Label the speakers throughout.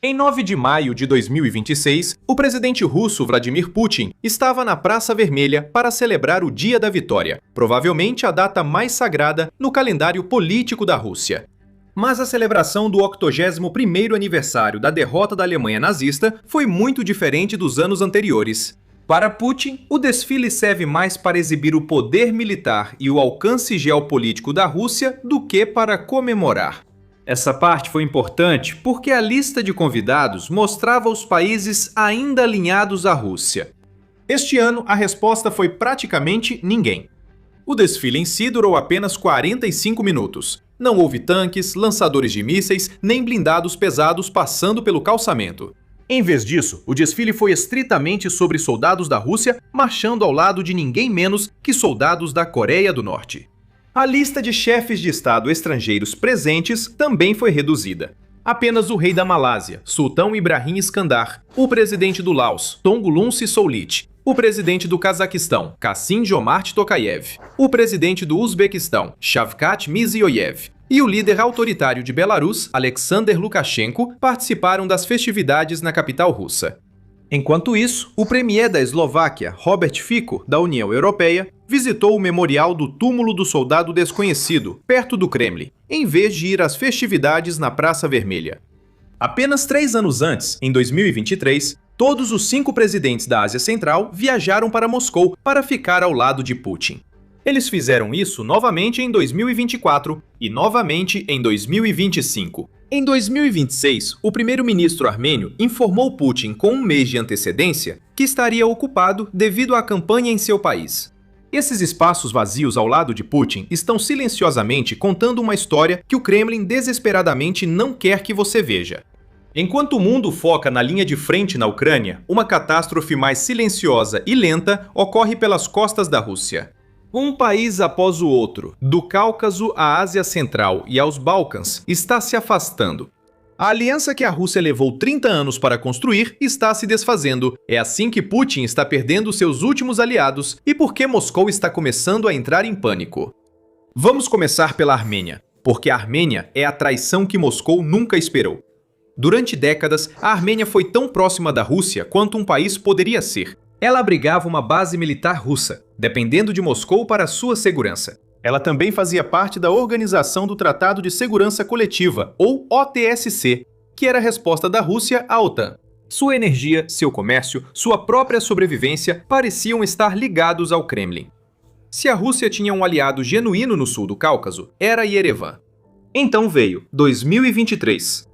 Speaker 1: Em 9 de maio de 2026, o presidente russo Vladimir Putin estava na Praça Vermelha para celebrar o Dia da Vitória, provavelmente a data mais sagrada no calendário político da Rússia. Mas a celebração do 81º aniversário da derrota da Alemanha nazista foi muito diferente dos anos anteriores. Para Putin, o desfile serve mais para exibir o poder militar e o alcance geopolítico da Rússia do que para comemorar. Essa parte foi importante porque a lista de convidados mostrava os países ainda alinhados à Rússia. Este ano, a resposta foi praticamente ninguém. O desfile em si durou apenas 45 minutos. Não houve tanques, lançadores de mísseis, nem blindados pesados passando pelo calçamento. Em vez disso, o desfile foi estritamente sobre soldados da Rússia marchando ao lado de ninguém menos que soldados da Coreia do Norte. A lista de chefes de Estado estrangeiros presentes também foi reduzida. Apenas o rei da Malásia, Sultão Ibrahim Iskandar, o presidente do Laos, Thongloun Sisoulith, o presidente do Cazaquistão, Kassym-Jomart Tokayev, o presidente do Uzbequistão, Shavkat Mirziyoyev, e o líder autoritário de Belarus, Alexander Lukashenko, participaram das festividades na capital russa. Enquanto isso, o premier da Eslováquia, Robert Fico, da União Europeia, visitou o memorial do túmulo do soldado desconhecido, perto do Kremlin, em vez de ir às festividades na Praça Vermelha. Apenas 3 anos antes, em 2023, todos os 5 presidentes da Ásia Central viajaram para Moscou para ficar ao lado de Putin. Eles fizeram isso novamente em 2024 e novamente em 2025. Em 2026, o primeiro-ministro armênio informou Putin com um mês de antecedência que estaria ocupado devido à campanha em seu país. Esses espaços vazios ao lado de Putin estão silenciosamente contando uma história que o Kremlin desesperadamente não quer que você veja. Enquanto o mundo foca na linha de frente na Ucrânia, uma catástrofe mais silenciosa e lenta ocorre pelas costas da Rússia. Um país após o outro, do Cáucaso à Ásia Central e aos Balcãs, está se afastando. A aliança que a Rússia levou 30 anos para construir está se desfazendo. É assim que Putin está perdendo seus últimos aliados e porque Moscou está começando a entrar em pânico. Vamos começar pela Armênia, porque a Armênia é a traição que Moscou nunca esperou. Durante décadas, a Armênia foi tão próxima da Rússia quanto um país poderia ser. Ela abrigava uma base militar russa, dependendo de Moscou para sua segurança. Ela também fazia parte da Organização do Tratado de Segurança Coletiva, ou OTSC, que era a resposta da Rússia à OTAN. Sua energia, seu comércio, sua própria sobrevivência pareciam estar ligados ao Kremlin. Se a Rússia tinha um aliado genuíno no sul do Cáucaso, era Yerevan. Então veio 2023.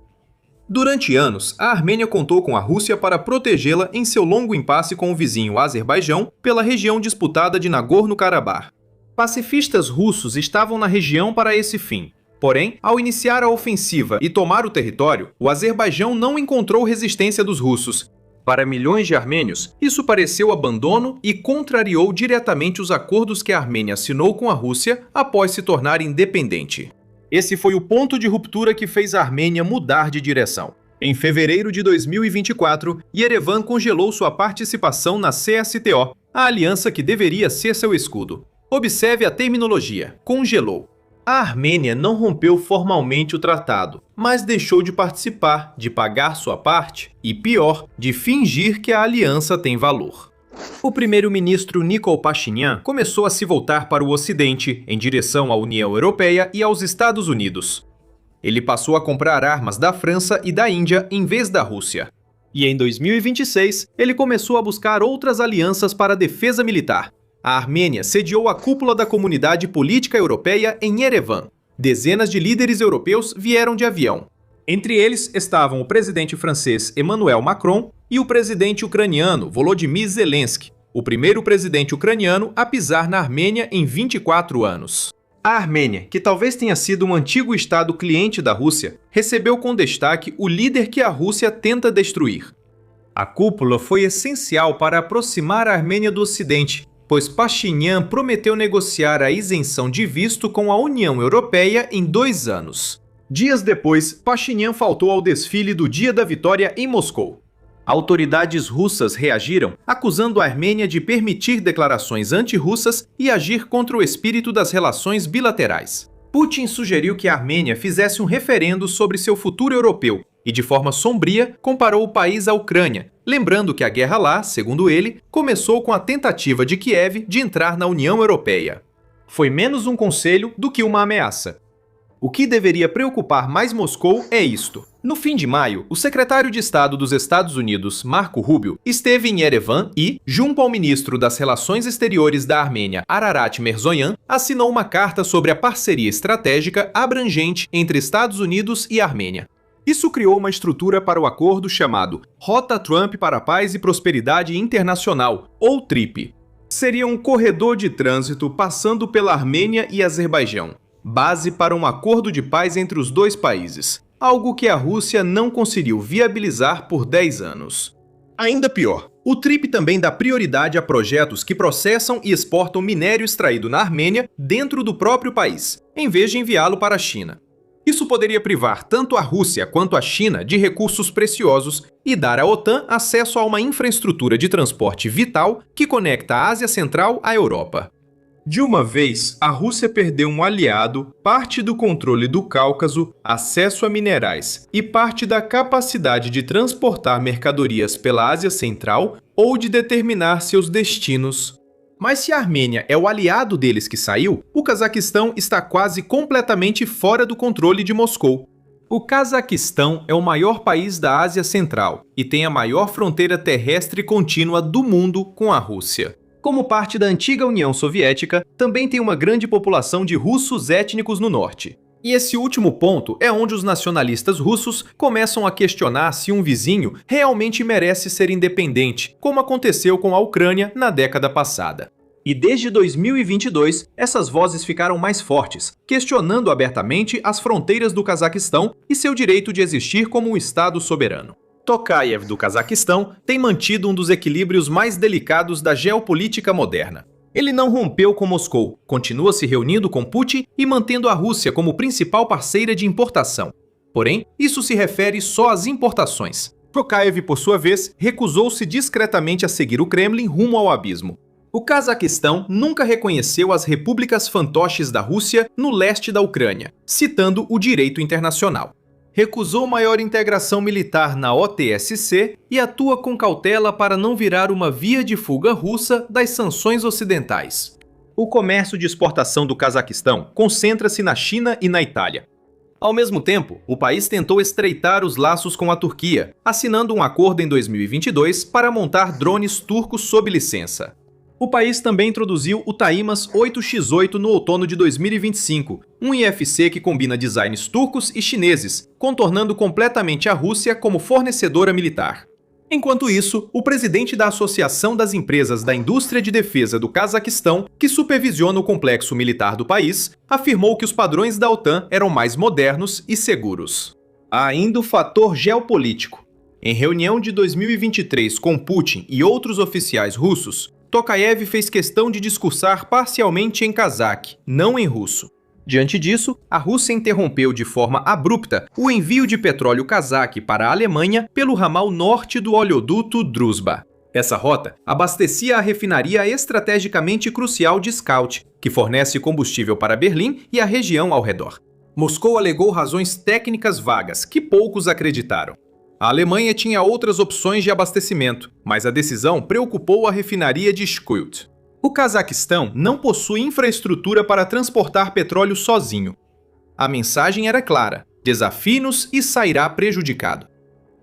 Speaker 1: Durante anos, a Armênia contou com a Rússia para protegê-la em seu longo impasse com o vizinho Azerbaijão pela região disputada de Nagorno-Karabakh. Pacifistas russos estavam na região para esse fim. Porém, ao iniciar a ofensiva e tomar o território, o Azerbaijão não encontrou resistência dos russos. Para milhões de armênios, isso pareceu abandono e contrariou diretamente os acordos que a Armênia assinou com a Rússia após se tornar independente. Esse foi o ponto de ruptura que fez a Armênia mudar de direção. Em fevereiro de 2024, Yerevan congelou sua participação na CSTO, a aliança que deveria ser seu escudo. Observe a terminologia: congelou. A Armênia não rompeu formalmente o tratado, mas deixou de participar, de pagar sua parte e, pior, de fingir que a aliança tem valor. O primeiro-ministro Nikol Pashinyan começou a se voltar para o Ocidente, em direção à União Europeia e aos Estados Unidos. Ele passou a comprar armas da França e da Índia em vez da Rússia. E em 2026, ele começou a buscar outras alianças para a defesa militar. A Armênia sediou a cúpula da Comunidade Política Europeia em Yerevan. Dezenas de líderes europeus vieram de avião. Entre eles estavam o presidente francês Emmanuel Macron e o presidente ucraniano Volodymyr Zelensky, o primeiro presidente ucraniano a pisar na Armênia em 24 anos. A Armênia, que talvez tenha sido um antigo estado cliente da Rússia, recebeu com destaque o líder que a Rússia tenta destruir. A cúpula foi essencial para aproximar a Armênia do Ocidente, pois Pashinyan prometeu negociar a isenção de visto com a União Europeia em 2 anos. Dias depois, Pashinyan faltou ao desfile do Dia da Vitória em Moscou. Autoridades russas reagiram, acusando a Armênia de permitir declarações anti-russas e agir contra o espírito das relações bilaterais. Putin sugeriu que a Armênia fizesse um referendo sobre seu futuro europeu, e, de forma sombria, comparou o país à Ucrânia, lembrando que a guerra lá, segundo ele, começou com a tentativa de Kiev de entrar na União Europeia. Foi menos um conselho do que uma ameaça. O que deveria preocupar mais Moscou é isto. No fim de maio, o secretário de Estado dos Estados Unidos, Marco Rubio, esteve em Yerevan e, junto ao ministro das Relações Exteriores da Armênia, Ararat Mirzoyan, assinou uma carta sobre a parceria estratégica abrangente entre Estados Unidos e Armênia. Isso criou uma estrutura para o acordo chamado Rota Trump para a Paz e Prosperidade Internacional, ou TRIP. Seria um corredor de trânsito passando pela Armênia e Azerbaijão, base para um acordo de paz entre os dois países, algo que a Rússia não conseguiu viabilizar por 10 anos. Ainda pior, o TRIP também dá prioridade a projetos que processam e exportam minério extraído na Armênia dentro do próprio país, em vez de enviá-lo para a China. Isso poderia privar tanto a Rússia quanto a China de recursos preciosos e dar à OTAN acesso a uma infraestrutura de transporte vital que conecta a Ásia Central à Europa. De uma vez, a Rússia perdeu um aliado, parte do controle do Cáucaso, acesso a minerais e parte da capacidade de transportar mercadorias pela Ásia Central ou de determinar seus destinos. Mas se a Armênia é o aliado deles que saiu, o Cazaquistão está quase completamente fora do controle de Moscou. O Cazaquistão é o maior país da Ásia Central e tem a maior fronteira terrestre contínua do mundo com a Rússia. Como parte da antiga União Soviética, também tem uma grande população de russos étnicos no norte. E esse último ponto é onde os nacionalistas russos começam a questionar se um vizinho realmente merece ser independente, como aconteceu com a Ucrânia na década passada. E desde 2022, essas vozes ficaram mais fortes, questionando abertamente as fronteiras do Cazaquistão e seu direito de existir como um Estado soberano. Tokayev, do Cazaquistão, tem mantido um dos equilíbrios mais delicados da geopolítica moderna. Ele não rompeu com Moscou, continua se reunindo com Putin e mantendo a Rússia como principal parceira de importação. Porém, isso se refere só às importações. Tokayev, por sua vez, recusou-se discretamente a seguir o Kremlin rumo ao abismo. O Cazaquistão nunca reconheceu as repúblicas fantoches da Rússia no leste da Ucrânia, citando o direito internacional. Recusou maior integração militar na OTSC e atua com cautela para não virar uma via de fuga russa das sanções ocidentais. O comércio de exportação do Cazaquistão concentra-se na China e na Itália. Ao mesmo tempo, o país tentou estreitar os laços com a Turquia, assinando um acordo em 2022 para montar drones turcos sob licença. O país também introduziu o Taimas 8X8 no outono de 2025, um IFC que combina designs turcos e chineses, contornando completamente a Rússia como fornecedora militar. Enquanto isso, o presidente da Associação das Empresas da Indústria de Defesa do Cazaquistão, que supervisiona o complexo militar do país, afirmou que os padrões da OTAN eram mais modernos e seguros. Há ainda o fator geopolítico. Em reunião de 2023 com Putin e outros oficiais russos, Tokayev fez questão de discursar parcialmente em cazaque, não em russo. Diante disso, a Rússia interrompeu de forma abrupta o envio de petróleo cazaque para a Alemanha pelo ramal norte do oleoduto Druzhba. Essa rota abastecia a refinaria estrategicamente crucial de Scout, que fornece combustível para Berlim e a região ao redor. Moscou alegou razões técnicas vagas, que poucos acreditaram. A Alemanha tinha outras opções de abastecimento, mas a decisão preocupou a refinaria de Shkut. O Cazaquistão não possui infraestrutura para transportar petróleo sozinho. A mensagem era clara: desafie-nos e sairá prejudicado.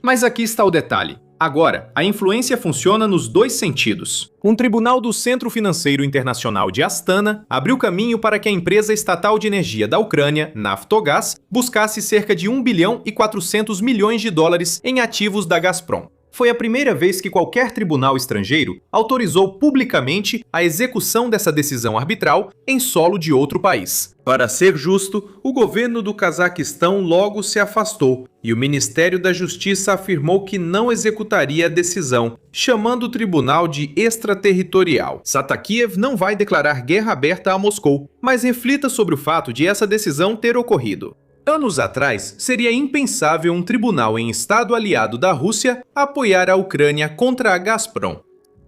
Speaker 1: Mas aqui está o detalhe. Agora, a influência funciona nos dois sentidos. Um tribunal do Centro Financeiro Internacional de Astana abriu caminho para que a empresa estatal de energia da Ucrânia, Naftogaz, buscasse cerca de 1 bilhão e 400 milhões de dólares em ativos da Gazprom. Foi a primeira vez que qualquer tribunal estrangeiro autorizou publicamente a execução dessa decisão arbitral em solo de outro país. Para ser justo, o governo do Cazaquistão logo se afastou e o Ministério da Justiça afirmou que não executaria a decisão, chamando o tribunal de extraterritorial. Satakiev não vai declarar guerra aberta a Moscou, mas reflita sobre o fato de essa decisão ter ocorrido. Anos atrás, seria impensável um tribunal em estado aliado da Rússia apoiar a Ucrânia contra a Gazprom.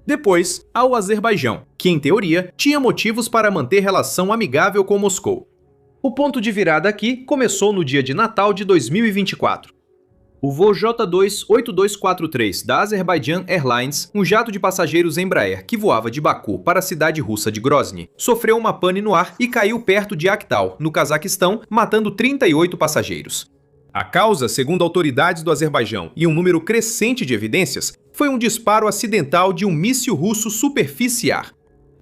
Speaker 1: Depois, há o Azerbaijão, que em teoria tinha motivos para manter relação amigável com Moscou. O ponto de virada aqui começou no dia de Natal de 2024. O voo J28243 da Azerbaijan Airlines, um jato de passageiros Embraer que voava de Baku para a cidade russa de Grozny, sofreu uma pane no ar e caiu perto de Aktau, no Cazaquistão, matando 38 passageiros. A causa, segundo autoridades do Azerbaijão e um número crescente de evidências, foi um disparo acidental de um míssil russo superficiar.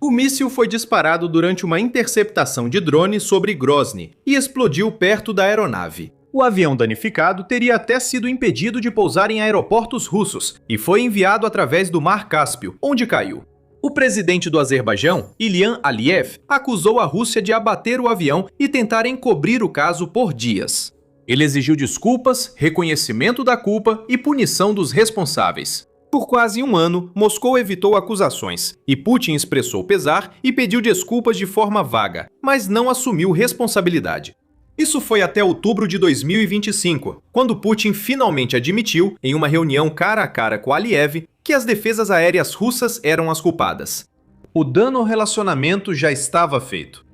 Speaker 1: O míssil foi disparado durante uma interceptação de drone sobre Grozny e explodiu perto da aeronave. O avião danificado teria até sido impedido de pousar em aeroportos russos e foi enviado através do Mar Cáspio, onde caiu. O presidente do Azerbaijão, Ilham Aliyev, acusou a Rússia de abater o avião e tentar encobrir o caso por dias. Ele exigiu desculpas, reconhecimento da culpa e punição dos responsáveis. Por quase um ano, Moscou evitou acusações, e Putin expressou pesar e pediu desculpas de forma vaga, mas não assumiu responsabilidade. Isso foi até outubro de 2025, quando Putin finalmente admitiu, em uma reunião cara a cara com Aliyev, que as defesas aéreas russas eram as culpadas. O dano ao relacionamento já estava feito.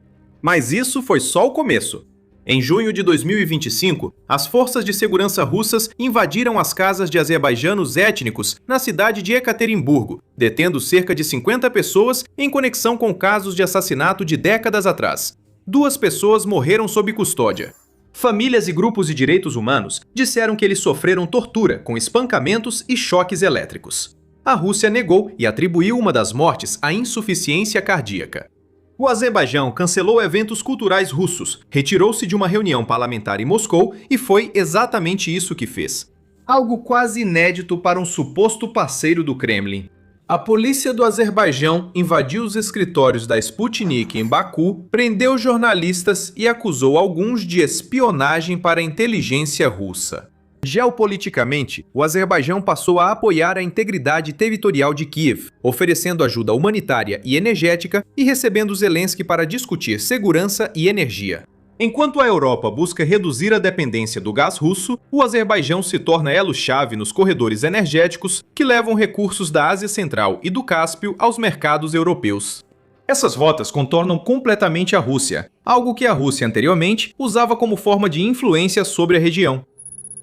Speaker 1: Mas isso foi só o começo. Em junho de 2025, as forças de segurança russas invadiram as casas de azerbaijanos étnicos na cidade de Ekaterimburgo, detendo cerca de 50 pessoas em conexão com casos de assassinato de décadas atrás. 2 pessoas morreram sob custódia. Famílias e grupos de direitos humanos disseram que eles sofreram tortura com espancamentos e choques elétricos. A Rússia negou e atribuiu uma das mortes à insuficiência cardíaca. O Azerbaijão cancelou eventos culturais russos, retirou-se de uma reunião parlamentar em Moscou e foi exatamente isso que fez. Algo quase inédito para um suposto parceiro do Kremlin. A polícia do Azerbaijão invadiu os escritórios da Sputnik em Baku, prendeu jornalistas e acusou alguns de espionagem para a inteligência russa. Geopoliticamente, o Azerbaijão passou a apoiar a integridade territorial de Kiev, oferecendo ajuda humanitária e energética e recebendo Zelensky para discutir segurança e energia. Enquanto a Europa busca reduzir a dependência do gás russo, o Azerbaijão se torna elo-chave nos corredores energéticos que levam recursos da Ásia Central e do Cáspio aos mercados europeus. Essas rotas contornam completamente a Rússia, algo que a Rússia anteriormente usava como forma de influência sobre a região.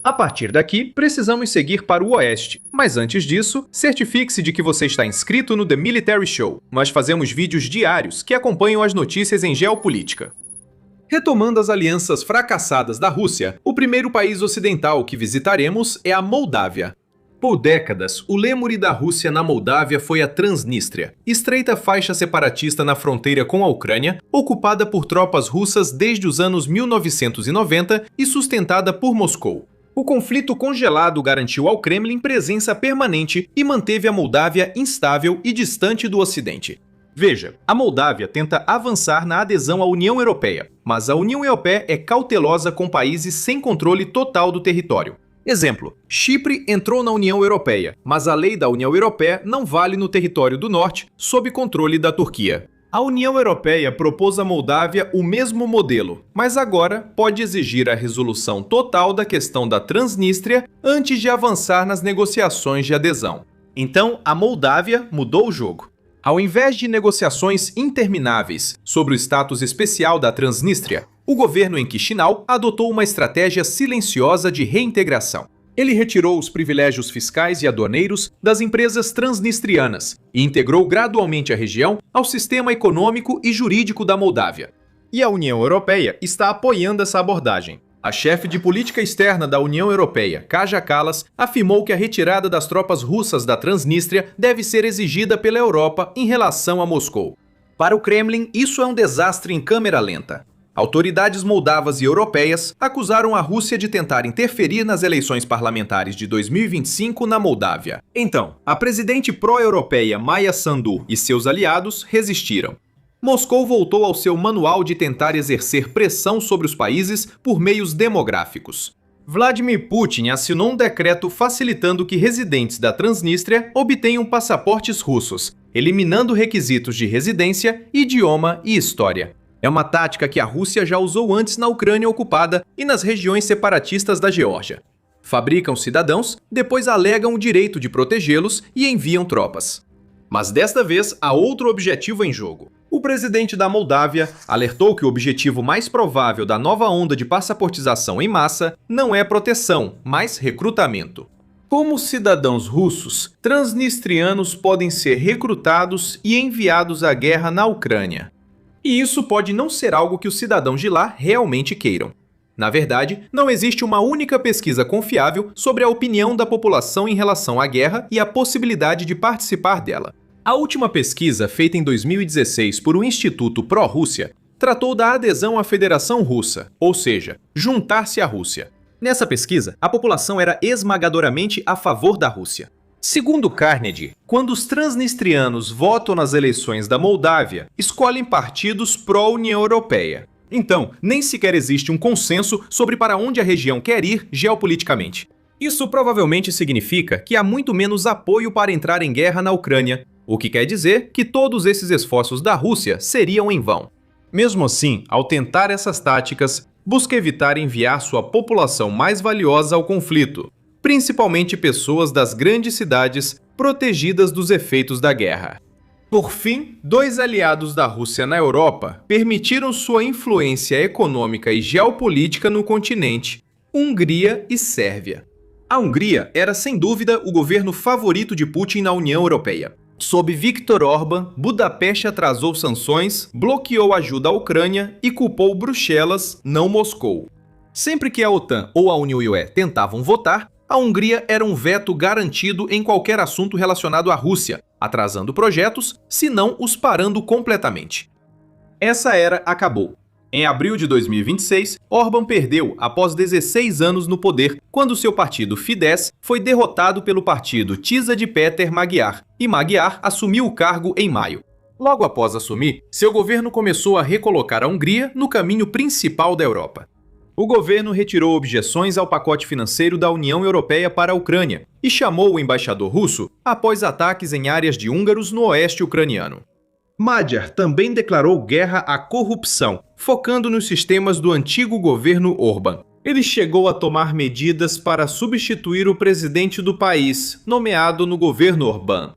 Speaker 1: A partir daqui, precisamos seguir para o oeste, mas antes disso, certifique-se de que você está inscrito no The Military Show. Nós fazemos vídeos diários que acompanham as notícias em geopolítica. Retomando as alianças fracassadas da Rússia, o primeiro país ocidental que visitaremos é a Moldávia. Por décadas, o lêmure da Rússia na Moldávia foi a Transnistria, estreita faixa separatista na fronteira com a Ucrânia, ocupada por tropas russas desde os anos 1990 e sustentada por Moscou. O conflito congelado garantiu ao Kremlin presença permanente e manteve a Moldávia instável e distante do Ocidente. Veja, a Moldávia tenta avançar na adesão à União Europeia, mas a União Europeia é cautelosa com países sem controle total do território. Exemplo, Chipre entrou na União Europeia, mas a lei da União Europeia não vale no território do norte, sob controle da Turquia. A União Europeia propôs à Moldávia o mesmo modelo, mas agora pode exigir a resolução total da questão da Transnistria antes de avançar nas negociações de adesão. Então, a Moldávia mudou o jogo. Ao invés de negociações intermináveis sobre o status especial da Transnistria, o governo em Chisinau adotou uma estratégia silenciosa de reintegração. Ele retirou os privilégios fiscais e aduaneiros das empresas transnistrianas e integrou gradualmente a região ao sistema econômico e jurídico da Moldávia. E a União Europeia está apoiando essa abordagem. A chefe de política externa da União Europeia, Kaja Kallas, afirmou que a retirada das tropas russas da Transnistria deve ser exigida pela Europa em relação a Moscou. Para o Kremlin, isso é um desastre em câmera lenta. Autoridades moldavas e europeias acusaram a Rússia de tentar interferir nas eleições parlamentares de 2025 na Moldávia. Então, a presidente pró-europeia Maia Sandu e seus aliados resistiram. Moscou voltou ao seu manual de tentar exercer pressão sobre os países por meios demográficos. Vladimir Putin assinou um decreto facilitando que residentes da Transnistria obtenham passaportes russos, eliminando requisitos de residência, idioma e história. É uma tática que a Rússia já usou antes na Ucrânia ocupada e nas regiões separatistas da Geórgia. Fabricam cidadãos, depois alegam o direito de protegê-los e enviam tropas. Mas desta vez há outro objetivo em jogo. O presidente da Moldávia alertou que o objetivo mais provável da nova onda de passaportização em massa não é proteção, mas recrutamento. Como cidadãos russos, transnistrianos podem ser recrutados e enviados à guerra na Ucrânia. E isso pode não ser algo que os cidadãos de lá realmente queiram. Na verdade, não existe uma única pesquisa confiável sobre a opinião da população em relação à guerra e a possibilidade de participar dela. A última pesquisa, feita em 2016 por um instituto pró-Rússia, tratou da adesão à Federação Russa, ou seja, juntar-se à Rússia. Nessa pesquisa, a população era esmagadoramente a favor da Rússia. Segundo Carnegie, quando os transnistrianos votam nas eleições da Moldávia, escolhem partidos pró-União Europeia. Então, nem sequer existe um consenso sobre para onde a região quer ir geopoliticamente. Isso provavelmente significa que há muito menos apoio para entrar em guerra na Ucrânia, o que quer dizer que todos esses esforços da Rússia seriam em vão. Mesmo assim, ao tentar essas táticas, busca evitar enviar sua população mais valiosa ao conflito, principalmente pessoas das grandes cidades protegidas dos efeitos da guerra. Por fim, dois aliados da Rússia na Europa permitiram sua influência econômica e geopolítica no continente: Hungria e Sérvia. A Hungria era, sem dúvida, o governo favorito de Putin na União Europeia. Sob Viktor Orbán, Budapeste atrasou sanções, bloqueou ajuda à Ucrânia e culpou Bruxelas, não Moscou. Sempre que a OTAN ou a União tentavam votar, a Hungria era um veto garantido em qualquer assunto relacionado à Rússia, atrasando projetos, se não os parando completamente. Essa era acabou. Em abril de 2026, Orbán perdeu após 16 anos no poder, quando seu partido Fidesz foi derrotado pelo partido Tisza de Péter Magyar, e Magyar assumiu o cargo em maio. Logo após assumir, seu governo começou a recolocar a Hungria no caminho principal da Europa. O governo retirou objeções ao pacote financeiro da União Europeia para a Ucrânia e chamou o embaixador russo após ataques em áreas de húngaros no oeste ucraniano. Magyar também declarou guerra à corrupção, focando nos sistemas do antigo governo Orbán. Ele chegou a tomar medidas para substituir o presidente do país, nomeado no governo Orbán.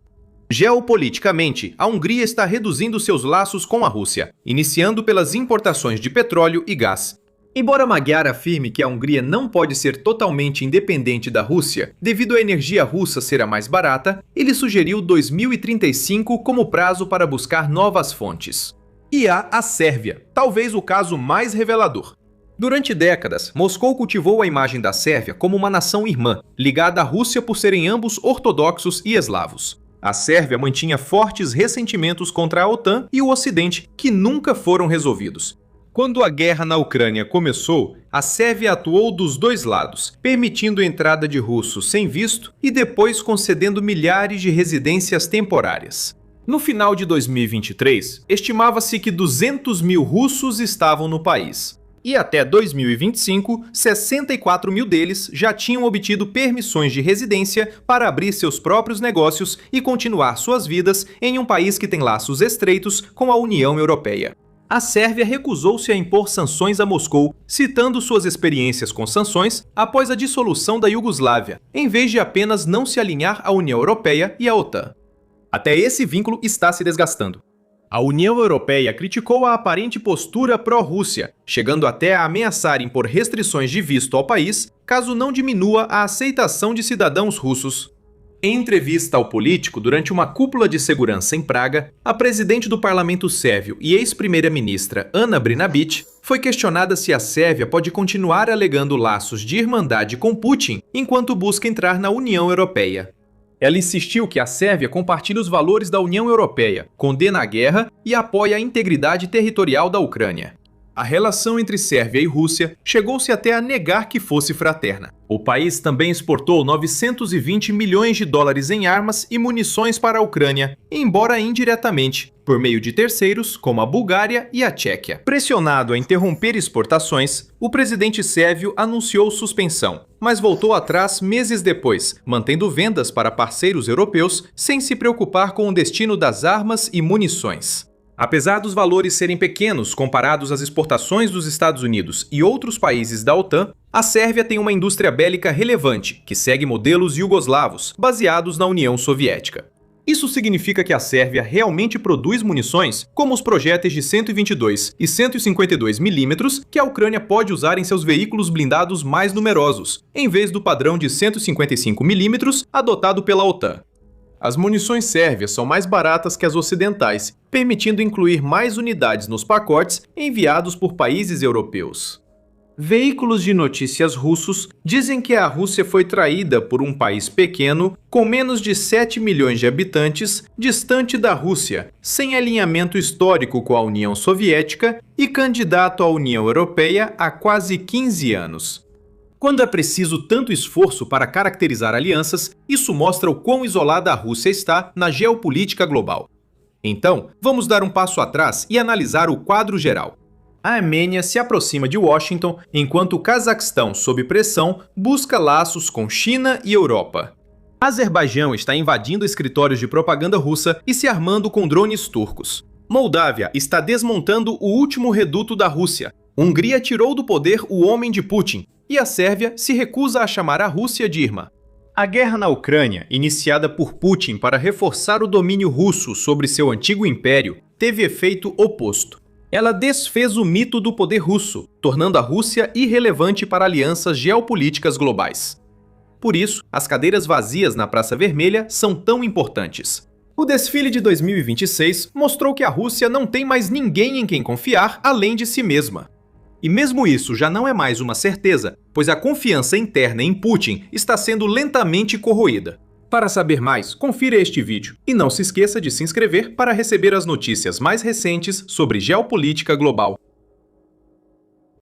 Speaker 1: Geopoliticamente, a Hungria está reduzindo seus laços com a Rússia, iniciando pelas importações de petróleo e gás. Embora Magyar afirme que a Hungria não pode ser totalmente independente da Rússia, devido à energia russa ser a mais barata, ele sugeriu 2035 como prazo para buscar novas fontes. E há a Sérvia, talvez o caso mais revelador. Durante décadas, Moscou cultivou a imagem da Sérvia como uma nação irmã, ligada à Rússia por serem ambos ortodoxos e eslavos. A Sérvia mantinha fortes ressentimentos contra a OTAN e o Ocidente, que nunca foram resolvidos. Quando a guerra na Ucrânia começou, a Sérvia atuou dos dois lados, permitindo a entrada de russos sem visto e depois concedendo milhares de residências temporárias. No final de 2023, estimava-se que 200 mil russos estavam no país. E até 2025, 64 mil deles já tinham obtido permissões de residência para abrir seus próprios negócios e continuar suas vidas em um país que tem laços estreitos com a União Europeia. A Sérvia recusou-se a impor sanções a Moscou, citando suas experiências com sanções após a dissolução da Iugoslávia, em vez de apenas não se alinhar à União Europeia e à OTAN. Até esse vínculo está se desgastando. A União Europeia criticou a aparente postura pró-Rússia, chegando até a ameaçar impor restrições de visto ao país caso não diminua a aceitação de cidadãos russos. Em entrevista ao Político durante uma cúpula de segurança em Praga, a presidente do parlamento sérvio e ex-primeira-ministra Ana Brnabić foi questionada se a Sérvia pode continuar alegando laços de irmandade com Putin enquanto busca entrar na União Europeia. Ela insistiu que a Sérvia compartilha os valores da União Europeia, condena a guerra e apoia a integridade territorial da Ucrânia. A relação entre Sérvia e Rússia chegou-se até a negar que fosse fraterna. O país também exportou 920 milhões de dólares em armas e munições para a Ucrânia, embora indiretamente, por meio de terceiros como a Bulgária e a Tchequia. Pressionado a interromper exportações, o presidente sérvio anunciou suspensão, mas voltou atrás meses depois, mantendo vendas para parceiros europeus sem se preocupar com o destino das armas e munições. Apesar dos valores serem pequenos comparados às exportações dos Estados Unidos e outros países da OTAN, a Sérvia tem uma indústria bélica relevante, que segue modelos iugoslavos, baseados na União Soviética. Isso significa que a Sérvia realmente produz munições, como os projéteis de 122 e 152 milímetros que a Ucrânia pode usar em seus veículos blindados mais numerosos, em vez do padrão de 155 milímetros adotado pela OTAN. As munições sérvias são mais baratas que as ocidentais, permitindo incluir mais unidades nos pacotes enviados por países europeus. Veículos de notícias russos dizem que a Rússia foi traída por um país pequeno, com menos de 7 milhões de habitantes, distante da Rússia, sem alinhamento histórico com a União Soviética e candidato à União Europeia há quase 15 anos. Quando é preciso tanto esforço para caracterizar alianças, isso mostra o quão isolada a Rússia está na geopolítica global. Então, vamos dar um passo atrás e analisar o quadro geral. A Armênia se aproxima de Washington, enquanto o Cazaquistão, sob pressão, busca laços com China e Europa. Azerbaijão está invadindo escritórios de propaganda russa e se armando com drones turcos. Moldávia está desmontando o último reduto da Rússia. Hungria tirou do poder o homem de Putin. E a Sérvia se recusa a chamar a Rússia de irmã. A guerra na Ucrânia, iniciada por Putin para reforçar o domínio russo sobre seu antigo império, teve efeito oposto. Ela desfez o mito do poder russo, tornando a Rússia irrelevante para alianças geopolíticas globais. Por isso, as cadeiras vazias na Praça Vermelha são tão importantes. O desfile de 2026 mostrou que a Rússia não tem mais ninguém em quem confiar além de si mesma. E mesmo isso já não é mais uma certeza, pois a confiança interna em Putin está sendo lentamente corroída. Para saber mais, confira este vídeo e não se esqueça de se inscrever para receber as notícias mais recentes sobre geopolítica global.